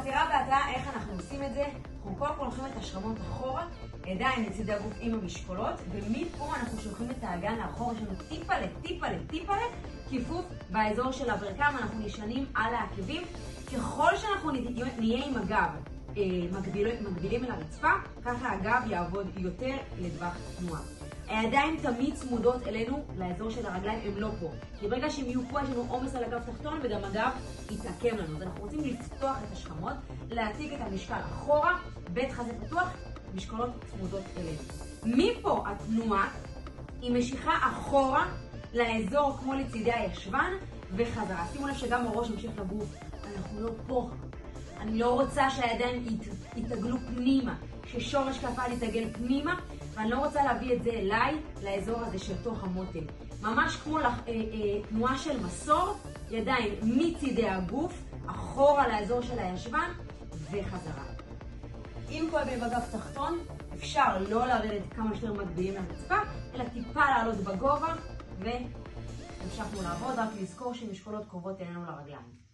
חזרה בהתראה, איך אנחנו עושים את זה? אנחנו קודם כל הולכים את השכמות אחורה, ידיים לצידי הגוף עם המשקולות, ומפה אנחנו שולחים את האגן לאחור, יש לנו טיפה כיפוף באזור של הברכיים, אנחנו נשענים על העקבים. ככל שאנחנו נהיה עם הגב מקבילים אל הרצפה, ככה הגב יעבוד יותר לטווח תנועה. הידיים תמיד צמודות אלינו לאזור של הרגליים, הם לא פה. כי ברגע שהם יהיו פה, יש לנו עומס על הגב תחתון וגם הגב יתעקם לנו. אז אנחנו רוצים לפתוח את השכמות, להציג את המשקל אחורה, בית חזה פתוח, משקולות צמודות אלינו. מפה התנועה היא משיכה אחורה לאזור כמו לצידי הישבן וחזרה. שימו לב שגם הראש ממשיך לגוף, אנחנו לא פה. אני לא רוצה שהידיים יתעגלו פנימה, ששורש כפיים יתעגל פנימה, ואני לא רוצה להביא את זה אליי, לאזור הזה של תוך המותן. ממש כמו תנועה של מסור, ידיים מצידי הגוף, אחורה לאזור של הישבן וחזרה. אם כואב לי בגב תחתון, אפשר לא לרדת כמה שיותר מקבילים לרצפה, אלא טיפה לעלות בגובה, והמשכנו לעבוד, רק לזכור שמשקולות קרובות אלינו לרגליים.